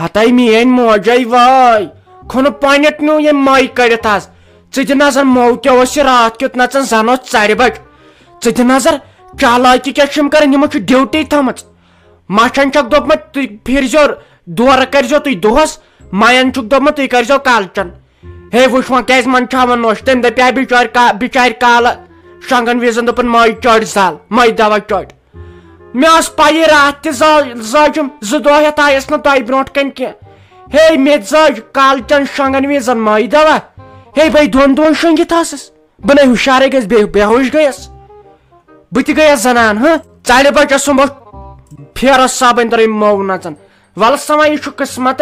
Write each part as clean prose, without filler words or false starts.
ہتائی مین موجائی Y کھن پانیٹ new یہ مائی کرت آز ژٕ نظر موتیو اس رات کیت نژن زنو 4 بج ژٕ نظر چالاکی کیا کران یمو ڈیوٹی تھمت مچھن چھک دوپمت تُہۍ پھرزو دورٕ کرزو تُہۍ دۄہس مین چھُکھ دوپمت تُہۍ کرزو کالچن ہے وٕچھ وۄنۍ کیازِ منٛدچھاوان نوش تٔمۍ دپیٛاے بِچارِ کالہٕ شۄنٛگن وِزن دوٚپُن ماے چٔڈ زل ماے دوا چٔڈ مےٚ ٲس پایی رات تہِ زٲجِم 2 دۄہ ہٮ۪تھ آیس نہٕ تۄہہِ برونٛٹھ کنۍ کینٛہہ ہے مےٚ زٲج کالچن شۄنٛگن وِزن ماے دوا ہے بے 2 دۄہن شۄنٛگِتھ ٲسٕس بہٕ نَے ہُشارے گٔیس بے ہوش گٔیس بہٕ تہِ گٔیس زنان 4 بجے صُبح پھیرس صابن ترٲے مو نژن ول سما یہ قسمت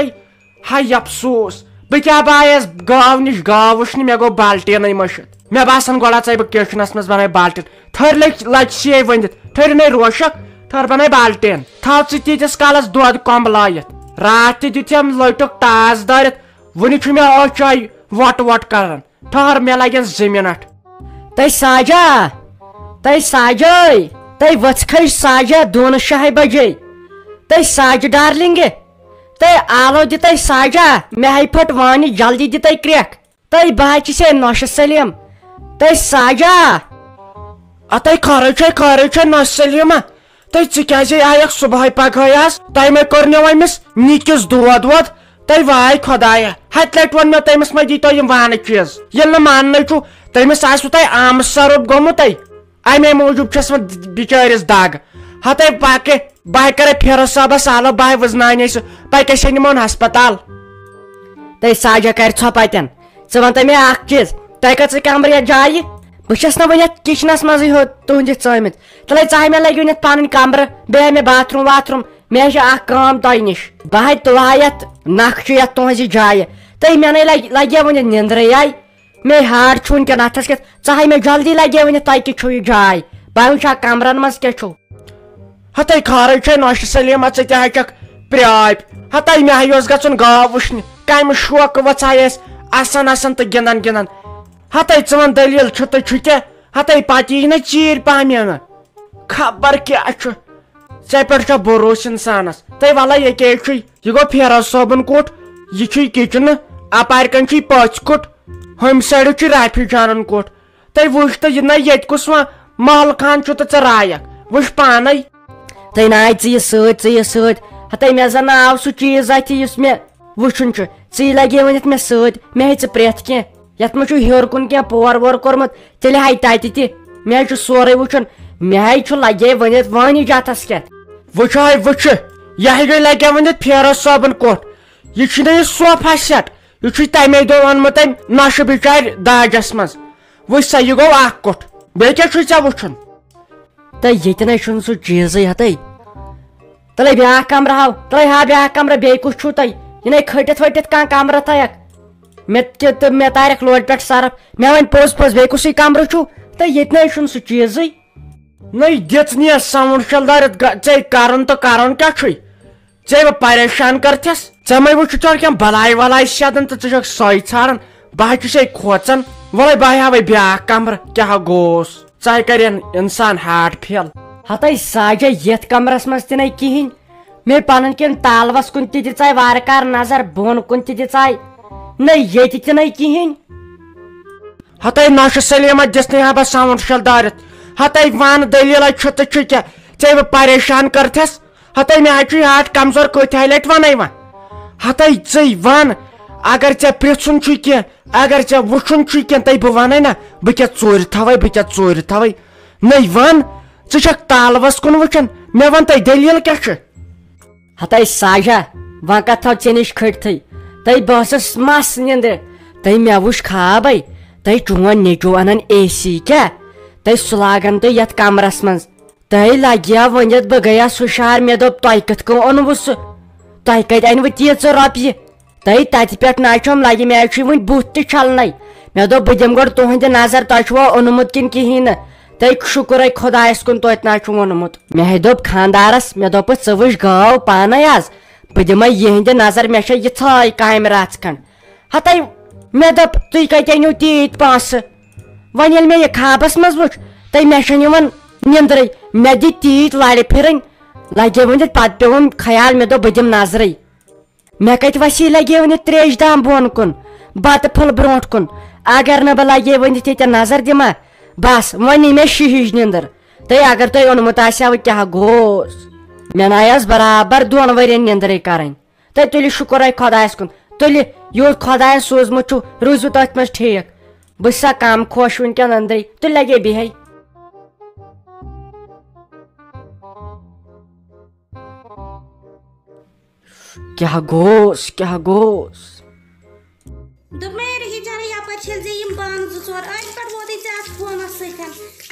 ہائی افسوس بہ کیا آیس گاو نش گاو وچھنہ مے گو بالٹین مشت مے باسان گوڑا ژے بہ کچنس مز بنائی بالٹین تھر لچ سی ونت تھر نئی روشک تھر بنائی بالٹین تھو ژٕ تیتس کالس دۄد کۄمب لایت رات تہِ دِتھم لٔٹُک ٹاس دٲرِتھ وُنہِ چھُ مےٚ أچھے وٹ کران ٹھہر مےٚ لگن 2 منٹ تَے ساجے تَے وژھ کھٔج ساجا 2 بجے تَے ساجہِ ڈارلنگہِ تَے آلو دِتے ساجا مےٚ ہے پھٹ وانہِ جلدی دِتے کرٛٮ۪کھ تَے بہٕ حظ چھسے نوشہِ سلیٖم تَے ساجا اتے خٲرٕے چھے نوشہِ سلیٖما تَے ژٕ کیازے آیکھ صبحٲے پگہٲے حظ تۄہہِ مے کوٚرنو أمِس نِکِس دود وود تَے واے خۄدایا ہتہِ لٹہِ ووٚن مےٚ تٔمِس مہ دیٖتو یِم وانہٕ چیٖز ییٚلہِ نہٕ ماننٕے چھُ تٔمِس آسوٕ تۄہہِ آمہٕ سرُپ گوٚمُتے امے موٗجوٗب چھس بہٕ بِچٲرِس دگ ہتے باقٕے بہٕ کرے فیروز صٲبس آلو بہٕ وٕزنانے سُہ پکے نِمون ہسپتال تَے ساجا کر ژھۄپتٮ۪ن ژٕ وَن تہٕ مےٚ اکھ چیٖز تۄہہِ کٔژٕ کمرٕ یتھ جایہِ بہٕ چھس نہٕ وۄنۍ یتھ کچنس منٛزٕے ہوت تُہنٛدِس ژٲمٕتۍ تیٚلے ژٕ مےٚ لٲگِو یتھ پنٕنۍ کمرٕ بیٚیہِ مےٚ باتھ روٗم مےٚ چھِ اکھ کٲم تۄہہِ نِش بہٕ تُلہٕ ہا یتھ نقشہٕ یتھ تُہنٛزِ جایہِ تہٕ مےٚ نَے لگہِ وۄنۍ نیندرٕے آیہِ مےٚ ہاڈ چھُ وٕنکٮ۪ن اتھس کٮ۪تھ ژٕ مےٚ جلدی لگہِ ؤنِتھ تۄہہِ کِتھ چھُو یہِ جاے بہٕ وٕچھِ ہا کمرن منٛز کیٛاہ چھُو ہتے خٲرٕے چھے نوشہِ سلیٖما ژٕ تہِ ہچکھ پرٛاپۍ ہتے مےٚ ہے اوس گژھُن گاو وٕچھنہِ کمہِ شوقہٕ وژھاے أسۍ اسان تہٕ گِنٛدان ہتے ژٕ وَن دٔلیٖل چھُ تہٕ چھُ کیٛاہ ہتے پتہٕ یی نہ ژیٖرۍ پہمینہٕ خبر کیٛاہ چھُ ژےٚ پٮ۪ٹھ چھا بروسہٕ انسانس تہٕ وَلے ییٚکیٛاہ چھُے یہِ گوٚو فیروز صٲبُن کُٹھ یہِ چھُے کِچنہٕ اپارِ کَنۍ چھُے پٔژھۍ کُٹھ ہُمہِ سایڈٕ چھُے رافی جانُن کُٹھ تہٕ وٕچھ تہٕ یہِ نہ ییٚتہِ کُس وۄنۍ محلہٕ خان چھُ تہٕ ژٕ رایکھ وٕچھ پانے تَے ناے ژٕ یہِ سۭتۍ ہتے مےٚ زن آو سُہ چیٖز اتھِ یُس مےٚ وٕچھُن چھُ ژٕ لگے ؤنِتھ مےٚ سۭتۍ مےٚ ہے ژٕ پرٛٮ۪تھ کینٛہہ یتھ منٛز چھُ ہیوٚر کُن کینٛہہ پور وور کوٚرمُت تیٚلہِ ہے تتہِ تہِ مےٚ حظ چھُ سورُے وٕچھُن مےٚ ہے چھُ لگے ؤنِتھ وٲنِج اتھس کٮ۪تھ وٕچھ یہِ ہے گٔے لگے ؤنِتھ فیروز صٲبُن کُٹھ یہِ چھُنہ یہِ صوفا سیٹ یہِ چھُے تمے دۄہ اوٚنمُت أمۍ نۄشہِ بِچارِ داجس منٛز وٕچھ سا یہِ گوٚو اکھ کُٹھ بیٚیہِ کیٛاہ چھُے ژےٚ وٕچھُن تہٕ ییٚتہِ نَے چھُنہٕ سُہ چیٖزٕے ہتے تلے بیاکھ کمرٕ ہاو تلے ہا بیاکھ کمرٕ بیٚیہِ کُس چھُو تۄہہِ یہِ نَے کھٔٹِتھ ؤٹِتھ کانٛہہ کمرٕ تھایکھ مےٚ تارکھ لورِ پٮ۪ٹھ سرف مےٚ وۄنۍ پوٚز بیٚیہِ کُسٕے کمرٕ چھُو تہٕ ییٚتہِ نَے چھُنہٕ سُہ چیٖزٕے نٔے دِژنی یس ساوُنٛڈ شلدٲرِتھ ژےٚ کرُن تہٕ کرُن کیٛاہ چھُے ژےٚ بہٕ پریشان کرتھس ژےٚ مے وٕچھُتھ کینٛہہ بلاے ولاے سیدان تہٕ ژٕ چھکھ سۄے ژھانڈان بہٕ حظ چھُسے کھوژان وَلے بہٕ ہاوے بیاکھ کمرٕ کیٛاہ گوس ژٕ کرن انسان ہاٹ پھیل ہتے ساجا یتھ کمرس منٛز تہِ نَے کِہینۍ مےٚ پنُن کِنۍ تالوس کُن تہِ دِژاے وارٕ کار نظر بۄن کُن تہِ دِژاے نَے ییٚتہِ تہِ نَے کِہینۍ ہتے نوشہِ سلیٖما دِژنٕے ہا بہٕ ساوُنٛڈ شلدٲرِتھ ہتے ون دٔلیٖلے چھُ تہٕ چھُ کیٛاہ ژےٚ بہٕ پریشان کرتھس ہتے مےٚ حظ چھُے ہاٹ کمزور کۭتِہے لٹہِ ونے وۄنۍ ہتے ژٕے ون اگر ژےٚ پرژھُن چھُے کینٛہہ اگر ژےٚ وٕچھُن چھُے کینٛہہ تہٕ بہٕ ونَے نہ بہٕ کیٛاہ ژوٗرِ تھوے نٔے ون ژٕ چھکھ تالوس کُن وٕچھان مےٚ ون تہٕ دٔلیٖل کیٛاہ چھِ ہتے ساجا وۄنۍ کتھ تھو ژےٚ نِش کھٔٹتھٕے تہٕ بہٕ ٲسٕس مس نیندرِ تہٕ مےٚ وٕچھ خابے تہٕ چون نیٚچوٗ انان اے سی کیٛاہ تہٕ سُہ لاگان تہٕ یتھ کمرس منٛز تہٕ لگیا ؤنِتھ بہٕ گٔیس ہُشار مےٚ دوٚپ تۄہہِ کِتھ کٔنۍ اوٚنوٕ سُہ تۄہہِ کتہِ انوٕ تیٖژٕ رۄپیہِ تہٕ تتہِ پٮ۪ٹھ ناچھوم لگہِ مےٚ حظ چھُ وُنہِ بُتھ تہِ چھلنے مےٚ دوٚپ بہٕ دِمہٕ گۄڈٕ تُہنٛدِ نظر تۄہہِ چھُوا اوٚنمُت کِنہٕ کِہینۍ نہٕ تہٕ شُکرے خۄدایس کُن توتہِ نہ چھُ اوٚنمُت مےٚ ہے دوٚپ خانٛدارس مےٚ دوٚپُس ژٕ وٕچھ گٲو پانے حظ بہٕ دِمے یِہنٛدِ نظر مےٚ چھےٚ یِژھے کامہِ رژھ کھنٛڈ ہتے مےٚ دوٚپ تُہۍ کتہِ أنِو تیٖتۍ پونٛسہٕ وۄنۍ ییٚلہِ مےٚ یہِ خابس منٛز وٕچھ تہٕ مےٚ چھنہٕ یِوان نیندرٕے مےٚ دِتۍ تیٖتۍ لرِ پھِرٕنۍ لگے ؤنِتھ پتہٕ پیوٚوُم خیال مےٚ دوٚپ بہٕ دِمہٕ نظرٕے مے کت وسی لگے ونت تریش دام بون کن بت پھل برونٹ کن اگر نہ بہ لگے ونت یہ نظر دما بس ونی مے شہج نندر تھی اگر تھی اونمت آسو کیا گوس مے نایس برابر 2 ورین نندرے کریں تھی تلو شکر خدایس کن تلو یوت خدایس سوزمت روزو تھی مز ٹھیک بہ سا کم خوش ونکین اندر تھی لگے بہے کیا گوس کیا گوس دوپہر ہی جانا یپر چھل زِ یم بانہٕ 2-4 اتھ پٮ۪ٹھ ووتُے ژےٚ اتھ فونس سۭتۍ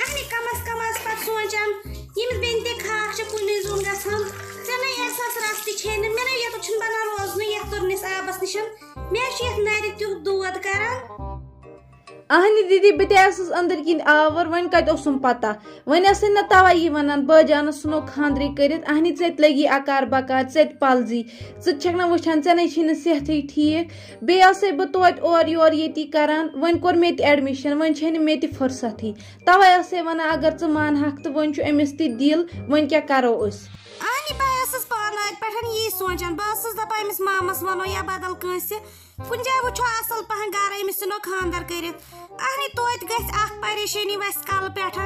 اہنہِ کم از پتہٕ سونٛچان ییٚمِس بیٚنہِ تہِ خاص چھِ کُنُے زوٚن گژھان ژےٚ نے احساس رستہٕ چھے نہٕ مےٚ نے یَتھ چھُنہٕ بنان روزنُے یتھ تُرنِس آبس نِش مےٚ چھُ یتھ نرِ تیُتھ دود کران اہنہِ دیدی بہٕ تہِ ٲسٕس أنٛدٕرۍ کِنۍ آوُر وۄنۍ کتہِ اوسُم پتہ وۄنۍ ٲسٕے نہ توے یہِ ونان بٲجانس ژھٕنو خاندرٕے کٔرِتھ اہنہِ ژےٚ تہِ لگی اکار بکار ژےٚ تہِ پلزی ژٕ چھکھ نہ وٕچھان ژےٚ نے چھی نہٕ صحتٕے ٹھیٖک بیٚیہِ ٲسٕے بہٕ توتہِ اورٕ یورٕ ییٚتی کران وۄنۍ کوٚر مےٚ تہِ ایڈمِشن وۄنۍ چھے نہٕ مےٚ تہِ فرصتھٕے توے ٲسٕے ونان اگر ژٕ مانہکھ تہٕ وۄنۍ چھُ أمِس تہِ دِل وۄنۍ کیاہ کرو أسۍ اہنہِ بہٕ ٲسٕس پانہٕ اتہِ پٮ۪ٹھ یی سونٛچان بہٕ ٲسٕس دپان أمِس مامس ونو یا بدل کٲنٛسہِ کُنہِ جایہِ وٕچھو اصل پہن گرٕ أمِس ژھٕنو خاندر کٔرِتھ اہنہِ توتہِ گژھِ اکھ پریشٲنی وسہِ کلہٕ پٮ۪ٹھ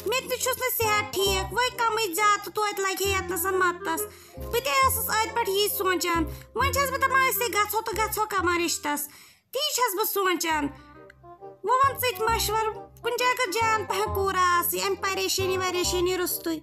مےٚ تہِ چھُس نہٕ صحت ٹھیٖک وۄنۍ کمٕے زیادٕ تہٕ توتہِ لگہِ ہے یتنس مدتس بہٕ تہِ ٲسٕس اتہِ پٮ۪ٹھ یی سونٛچان وۄنۍ چھس بہٕ دپان أسے گژھو تہٕ گژھو کما رشتس تی چھس بہٕ سونٛچان وۄنۍ ون ژٕ تہِ مشور کُنہِ جایہِ گٔژھ جان پہن کوٗرا آسٕنۍ امہِ پریشٲنی روٚستُے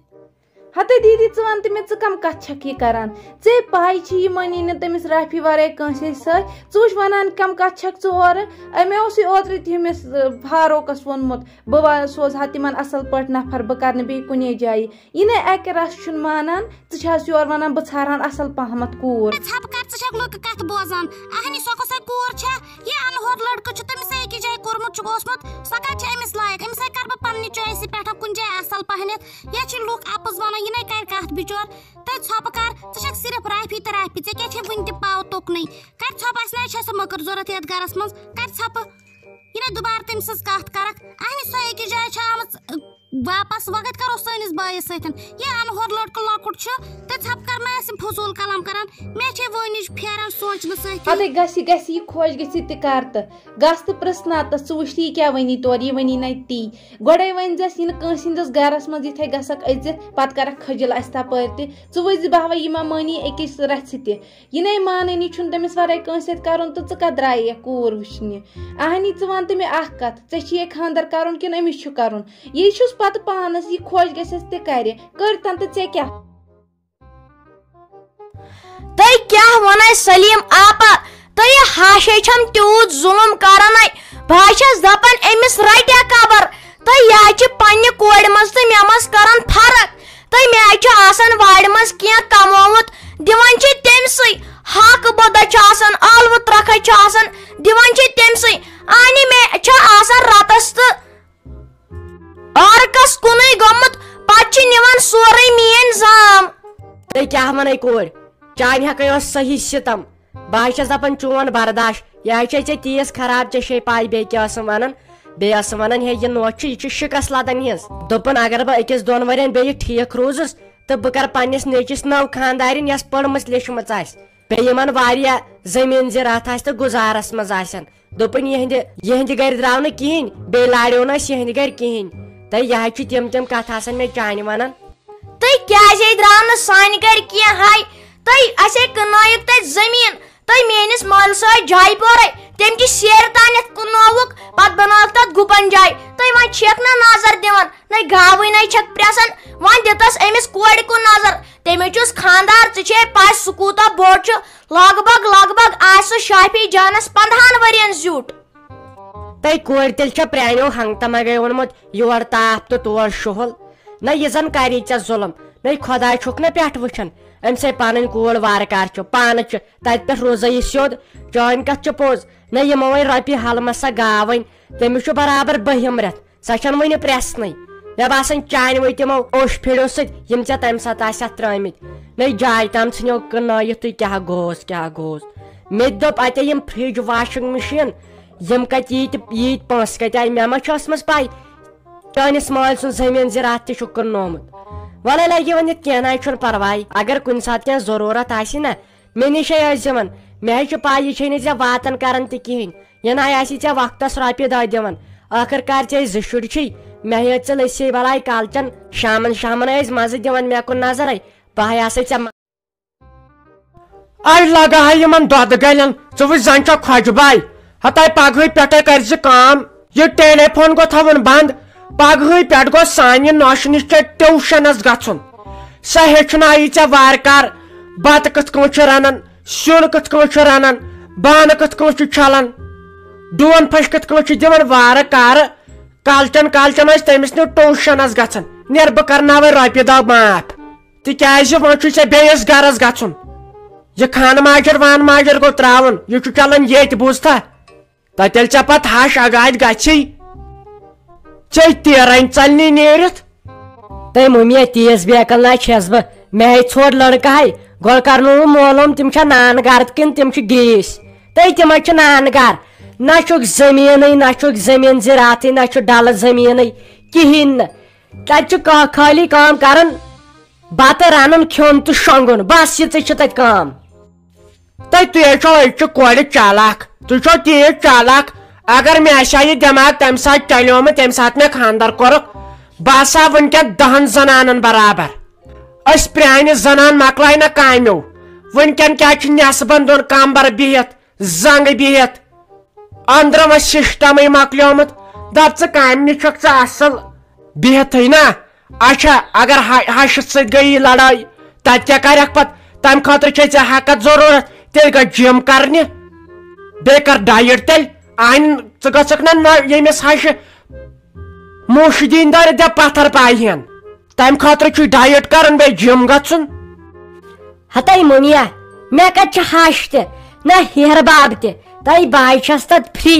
ہتے دیدی ژٕ ون تہٕ مےٚ ژٕ کم کتھ چھکھ یہِ کران ژےٚ پاے چھِ یہِ مٲنی نہٕ تٔمِس رافی ورٲے کٲنٛسے سۭتۍ ژٕ وٕچھ ونان کم کتھ چھکھ ژٕ اورٕ مےٚ اوسُے اوترٕ تہِ ہُمِس فاروقس ووٚنمُت بہٕ سوزہا تِمن اصل پٲٹھۍ نفر بہٕ کرٕ نہٕ بیٚیہِ کُنے جایہِ یہِ نَے اکہِ رس چھُنہٕ مانان ژٕ چھس یورٕ ونان بہٕ ژھارہان اصل پہمتھ کوٗر ژھپہٕ کر ژٕ چھکھ لُکہٕ کتھ بوزان اہنہِ سۄ کۄسے کوٗر چھےٚ یہِ انہور لڑکہٕ چھُ تٔمِس أکِس جایہِ کوٚرمُت چھُکھ اوسمُت سۄ کتہِ چھِ أمِس لایق أمِس ہے کرٕ بہٕ پننہِ چویسہِ پٮ۪ٹھ کُنہِ جایہِ اصل پہنتھ یا چھِ لُکھ اپُز ونان یہِ نَے کرِ کتھ بِچور تہٕ ژھۄپہٕ کر ژٕ چھکھ صرف رافی تہٕ رافی ژےٚ کیٛاہ چھے وُنہِ تہِ پاو تُکنٕے کر ژھۄپہٕ اسہِ نَے چھےٚ سۄ مٔکٕر ضوٚرتھ یتھ گرس منٛز کر ژھۄپہٕ یہِ نَے دُبارٕ تٔمۍ سٕنٛز کتھ کرکھ اہنہِ سۄ أکِس جایہِ چھِ آمٕژ واپس وۄنۍ کتہِ کرو سٲنِس بٲیِس سۭتۍ یہِ انہور لڑکہٕ لۄکُٹ چھُ تہٕ ژھۄپہٕ کر مہ ٲسۍ یِم فضوٗل کلام کران مےٚ چھے وٲنِج پھیران سونٛچنہٕ سۭتۍ ادے گژھِ یہِ خۄش گژھِ تہِ کر تہٕ گژھ تہٕ پرژھناوتس ژٕ وٕچھ یہِ کیاہ ونی تورٕ یہِ ونی نَے تی گۄڈے ؤنۍزٮ۪س یہِ نہٕ کٲنٛسہِ ہٕنٛدِس گرس منٛز یِتھے گژھکھ أژِتھ پتہٕ کرکھ خجل اسہِ تپٲرۍ تہِ ژٕ وٕچھ بہوے یہِ ما مٲنی أکِس رژھِ تہِ یہِ نَے مانٲنی چھُنہٕ تٔمِس ورٲے کٲنٛسہِ سۭتۍ کرُن تہٕ ژٕ کتھ درٛایکھ کوٗر وٕچھنہِ اہنی ژٕ ون تہٕ مےٚ اکھ کتھ ژےٚ چھُے خاندر کرُن کِنہٕ أمِس چھُ کرُن یہِ چھُس پتہٕ پانس یہِ خۄش گژھٮ۪س تہِ کرِ کٔرتن تہٕ ژےٚ کیاہ تُہۍ کیٛاہ وَنان سلیٖم آپا تُہۍ ہاشے چھم تیوٗت ظُلُم کران بہٕ چھس دپان أمِس رٹیا خبر تُہۍ یہِ چھِ پننہِ کورِ منٛز تہٕ مےٚ منٛز کران فرق تُہۍ مےٚ چھُ آسان وارِ منٛز کینٛہہ کمومُت دِوان چھِ تٔمسٕے ہاکہٕ بوٚدا چھُ آسان ٲلوٕ ترکھے چھُ آسان دِوان چھِ تٔمسٕے اَنہِ مےٚ چھُ آسان رتس تہٕ ارکس کُنُے گوٚمُت پتہٕ چھِ نِوان سورُے میٲنۍ زام تُہۍ کیٛاہ وَنَے کورِ چانہِ حقے اوس صحیح ستم بہٕ چھس دپان چون برداش یہِ چھے ژےٚ تیٖژ خراب ژےٚ چھے پاے بیٚیہِ کیٛاہ ٲسٕم ونان بیٚیہِ ٲسٕم ونان ہے یہِ نوٹ چھُ یہِ چھُ شِکس لدن ہِنٛز دوٚپُن اگر بہٕ 1-2 ؤرین بیٚیہِ ٹھیٖک روٗزُس تہٕ بہٕ کرٕ پننِس نیٚچِس نٔو خاندارِنۍ یۄس پٔرمٕژ لیچھمٕژ آسہِ بیٚیہِ یِمن واریاہ زٔمیٖن زِرات آسہِ تہٕ گُزارس منٛز آسن دوٚپُن یِہنٛدِ گرِ درٛاو نہٕ کِہینۍ بیٚیہِ لاریو نہٕ أسۍ یِہنٛدِ گرِ کِہینۍ تہٕ یہِ چھِ تِم کتھ آسان مےٚ چانہِ ونان تُہۍ کیٛازے درٛاو نہٕ سانہِ گرِ کینٛہہ ہاے تُہۍ اسے کٕنٲیِکھ تتہِ زٔمیٖن تُہۍ میٲنِس مٲلۍ سۭتۍ جایہِ پورے تٔمۍ چہِ سیرِ تانٮ۪تھ کٕنووُکھ پتہٕ بنٲوٕکھ تتھ گُپن جاے تُہۍ وۄنۍ چھِکھ نہ نظر دِوان نَے گاوٕے نَے چھکھ پرٛٮ۪سان وۄنۍ دِتس أمِس کورِ کُن نظر تٔمِس چھُس خاندار ژٕ چھے پاے سُہ کوٗتاہ بوٚڑ چھُ لگ بگ آسہِ سُہ شافی جانس 15 ؤرین زیُٹھ تۄہہِ کورِ تیٚلہِ چھا پرٛانیو ہنگتہٕ منگے ووٚنمُت یورٕ تاپھ تہٕ تور شُہُل نہ یہِ زن کری ژےٚ ظُلم نَے خۄداے چھُکھ نہ پٮ۪ٹھ وٕچھان أمسے پنٕنۍ کوٗر وارٕ کار چھُ پانہٕ چھُ تتہِ پٮ۪ٹھ روزے یہِ سیوٚد چٲنۍ کتھ چھِ پوٚز نہ یِمو وۄنۍ رۄپیہِ ہلمس سا گاوٕنۍ تٔمِس چھُ برابر 2 رٮ۪تھ سۄ چھنہٕ وُنہِ پرٛٮ۪سنٕے مےٚ باسان چانہِ ؤتۍ تِمو اوٚش پھِرِو سۭتۍ یِم ژےٚ تمہِ ساتہٕ آسٮ۪تھ ترٲمٕتۍ نَے جاے تام ژھٕنو کٕنٲیِتھ تہٕ کیٛاہ گوٚژھ مےٚ تہِ دوٚپ اتے یِم فرج واشنگ مشیٖن یِم کتہِ ییٖتۍ پونٛسہٕ کتہِ آیہِ مےٚ ما چھِ ٲسمٕژ پاے چٲنِس مٲلۍ سُنٛد زٔمیٖن زِرات تہِ چھُکھ کٕننومُت وَلے لگہِ ؤنِتھ کینٛہہ نَے چھُنہٕ پرواے اگر کُنہِ ساتہٕ کینٛہہ ضروٗرت آسہِ نہ مے نشے یوان مے پائی ژے واتن کران تہ کہین یہ نا آسی ژے وقتس رۄپیہِ دہ دِوان آخر کار ژے زٕ شُرۍ چھِی مے ہیژ ژٕ لٔسی بلاے کالچن شامن ٲسۍ مزٕ دِوان مے کُن نظرے بہٕ آسے ژےٚ اے لگا یمن دۄدٕ گلین ژٕ وٕچھ زن چھا خۄج باے ہتاے پگہٕے پٮ۪ٹھے کر زِ کٲم یہ ٹیلی فون گو تھاوُن بند پگہٕے پٮ۪ٹھ گو سانہِ نۄشہِ نِش ژےٚ ٹیوشنس گژھُن سۄ ہیٚچھنایی ژےٚ وارٕ کار بتہٕ کِتھ کٔنۍ چھِ رنان سیُن کِتھ کٔنۍ چھِ رنان بانہٕ کِتھ کٔنۍ چھِ چھلان ڈوٗن پھش کِتھ کٔنۍ چھِ دِوان وارٕ کارٕ کالچن ٲسۍ تٔمِس نِش ٹیوشنس گژھان نیر بہٕ کرناوے رۄپیہِ دہ معاف تِکیازِ وۄنۍ چھُے ژےٚ بیٚیِس گرس گژھُن یہ خان ماجر وان ماجر گو تراون یہ چھُ چلان ییٚتہِ بوٗزتھا تتہِ ییٚلہِ ژےٚ پتہٕ ہش اگادِ گژھی ژےٚ تیرن ژلنی نیٖرِتھ تٔمۍ مٔمی تیز بیکل نا چھس بہٕ مے ژھور لڑکہٕ ہے گۄڈٕ کرنووُم معلوم تِم چھا نان گرٕ کِنہٕ تِم چھِ گریٖس تہٕ تِمے چھِ نان گرٕ نہ چھُکھ زٔمیٖنٕے نہ چھُکھ زٔمیٖن زِراتھٕے نہ چھُ ڈلہٕ زٔمیٖنٕے کِہینۍ نہٕ تتہِ چھُ خٲلی کٲم کران بتہٕ رنُن کھیوٚن تہٕ شۄنگُن بس یِژٕے چھِ تتہِ کٲم تُہۍ چھو أزچہِ کورِ چالاک تُہۍ چھو تیٖژ چالاک اگر مےٚ آسہِ ہا یہِ دٮ۪ماغ تمہِ ساتہٕ چلیومُت ییٚمہِ ساتہٕ مےٚ خانٛدر کوٚرُکھ بہٕ آسہٕ ہا وٕنکٮ۪ن 10 زنانن برابر أسۍ پرٛانہِ زنان مۄکلاے نہ کامیو وٕنکٮ۪ن کیٛاہ چھُ نٮ۪صبن دۄن کمبر بِہِتھ زنٛگہٕ بِہِتھ أنٛدرٕ وۄنۍ سسٹمٕے مۄکلیومُت دپ ژٕ کامہِ نِش چھکھ ژٕ اصل بِہتھٕے نا اچھا اگر ہشہِ سۭتۍ گٔیی لڑٲے تتہِ کیٛاہ کرکھ پتہٕ تمہِ خٲطرٕ چھے ژےٚ حقت ضروٗرت تیٚلہِ گژھ جِم کرنہِ بیٚیہِ کر ڈایٹ تیٚلہِ ژٕ گژھکھ نہ ییٚمِس ہشہِ موش دِنۍ دارِ دپ پتھر پایہِ ہن تمہِ خٲطرٕ چھُے ڈایٹ کرُن بیٚیہِ جِم گژھُن ہتاے مٔمیا مےٚ کتہِ چھِ ہش تہِ نہ ہیرٕ باب تہِ تۄہہِ باے چھس تتہِ فری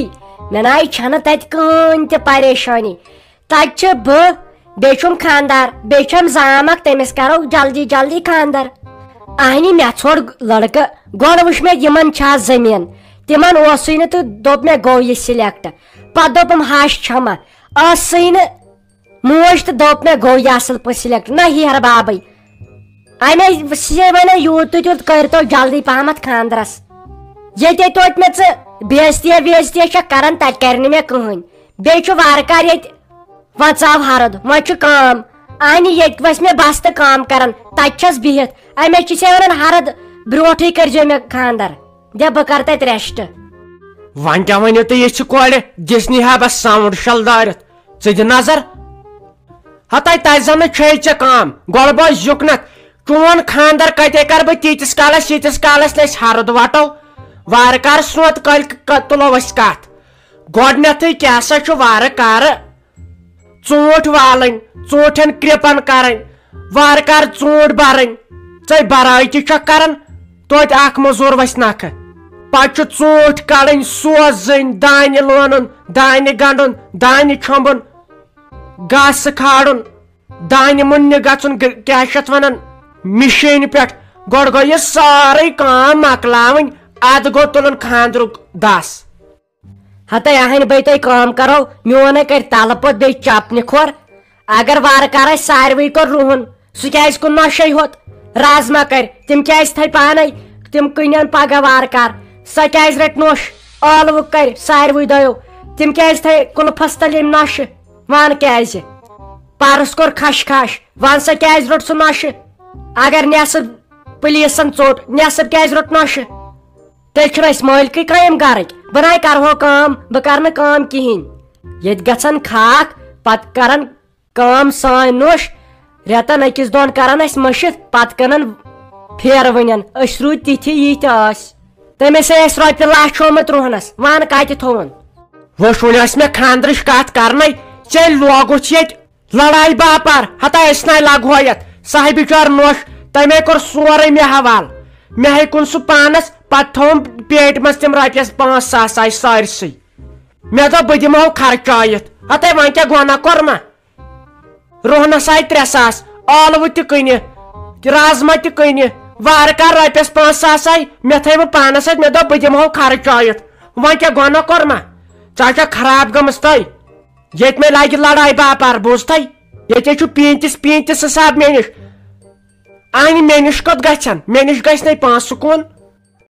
مےٚ ناے چھنہٕ تتہِ کٕہٕنۍ تہِ پریشٲنی تتہِ چھِ بہٕ بیٚیہِ چھُم خاندار بیٚیہِ چھم زام اکھ تٔمِس کرو جلدی جلدی خاندر اہنہِ مےٚ ژھوٚر لڑکہٕ گۄڈٕ وٕچھ مےٚ یِمن چھا زٔمیٖن تِمن اوسُے نہٕ تہٕ دوٚپ مےٚ گوٚو یہِ سِلیکٹ پتہٕ دوٚپُم ہش چھما ٲسٕے نہٕ موج تہٕ دوٚپ مےٚ گوٚو یہِ اصل پٲٹھۍ سِلیکٹ نہ ہیرٕ بابٕے امے ونے یوٗت تہٕ تیوٗت کٔرۍتو جلدی پہمتھ خاندرس ییٚتے توتہِ مےٚ ژٕ بےزتیا ویزتیا چھکھ کران تتہِ کرِ نہٕ مےٚ کٕہٕنۍ بیٚیہِ چھُ وارٕ کار ییٚتہِ وۄنۍ ژاو ہرُد وۄنۍ چھُ کٲم انہِ ییٚتہِ وَسہِ مےٚ بستہٕ کٲم کران تتہِ چھس بِہِتھ امے چھِ ژےٚ ونان ہرُد برونٹھٕے کٔرزیٚو مےٚ خاندر دپ بہٕ کرٕ تتہِ ریسٹ وۄنۍ کیٛاہ ؤنِو تُہۍ یژھِ کورِ دِسنی ہا بس ساوُنڈ شل دٲرِتھ ژٕ دِ نظر ہتاے تتہِ زن نہٕ چھے ژےٚ کٲم گۄڈٕ بوز یُکنتھ چون خاندر کتے کرٕ بہٕ تیٖتِس کالس ییٖتِس کالس أسۍ ہرُد وٹو وارٕ کارٕ سونٛت کٲلۍ تُلو أسۍ کتھ گۄڈنیتھٕے کیٛاہ سا چھُ وارٕ کارٕ ژوٗنٛٹھۍ والٕنۍ ژوٗنٛٹھٮ۪ن کرٛپن کرٕنۍ وارٕ کارٕ ژوٗنٛٹھۍ برٕنۍ ژے برٲے تہِ چھکھ کران توتہِ اکھ موٚزوٗر وسہِ نکھٕ پتہٕ چھُ ژوٗنٛٹھۍ کڑٕنۍ سوزٕنۍ دانہِ لونُن دانہِ گنڈُن دانہِ چھۄمبُن گاسہٕ کھالُن دانہِ مُننہِ گژھُن کیٛاہ چھِ اتھ ونان مِشیٖنہِ پٮ۪ٹھ گۄڈٕ گوٚو یہِ سٲرٕے کٲم مۄکلاوٕنۍ ادٕ گوٚو تُلُن خاندرُک دس ہتاے اہنہِ بے تۄہہِ کٲم کرو میونے کرِ تلہٕ پوٚت بیٚیہِ چپنہِ کھور اگر وارٕ کار آسہِ ساروٕے کوٚر رُہُن سُہ کیٛازِ کُن نۄشے ہوت رازما کرِ تِم کیٛازِ تھایہِ پانے تِم کٕنن پگہہ وارٕ کار سۄ کیٛازِ رٹہِ نوٚش ٲلوٕ کرِ ساروٕے دۄیو تِم کیٛازِ تھایہِ کُلفس تل ییٚمہِ نۄشہِ ون کیٛازِ پرُس کوٚر کھش ون سا کیٛازِ روٚٹ سُہ نۄشہِ اگر نٮ۪صٕب پُلیٖسن ژوٚٹ نٮ۪صٕب کیٛازِ روٚٹ نۄشہِ تیٚلہِ چھُنہٕ اَسہِ مٲلکٕے کامہِ گرٕکۍ بہٕ ناے کرہو کٲم بہٕ کرٕ نہٕ کٲم کِہینۍ ییٚتہِ گژھن کھاکھ پتہٕ کرن کٲم سٲنۍ نوٚش رٮ۪تن أکِس دۄن کرن اَسہِ مٔشِتھ پتہٕ کٕنن پھیرٕ وٕنٮ۪ن أسۍ روٗدۍ تِتھی یِتھۍ ٲسۍ تٔمِس اَسہِ رۄپیہِ لچھ ہومُت رُہنس ون کتہِ تھووُن وٕچھ وۄنۍ ٲس مےٚ خاندرٕچ کتھ کرنے ژےٚ لوگُتھ ییٚتہِ لڑایہِ باپار ہتاے أسۍ ناے لگہو یتھ سۄ ہے بِچور نوٚش تمے کوٚر سورُے مےٚ حوالہٕ مےٚ ہے کُن سُہ پانس پتہٕ تھووُم پیٹہِ منٛز تِم رۄپیس 5,000 آیہِ سٲرسٕے مےٚ دوٚپ بہٕ دِمہو خرچٲیِتھ ہتاے وۄنۍ کیٛاہ گۄناہ کوٚر ما رُہنس آیہِ 3,000 ٲلوٕ تہِ کٕنہِ رازما تہِ کٕنہِ وارٕ کار رۄپیس 5,000 آیہِ مےٚ تھٲیوٕ پانس اتھِ مےٚ دوٚپ بہٕ دِمہو خرچٲیِتھ وۄنۍ کیٛاہ گۄناہ کوٚر ما ژٕ چھکھ خراب گٔمٕژ تۄہہِ ییٚتہِ مےٚ لگہِ لڑایہِ باپار بوٗزتھے ییٚتے چھُ پیٖنتِس حساب مےٚ نِش انہِ مےٚ نِش کوٚت گژھن مےٚ نِش گژھِ نَے پونٛسہٕ کُن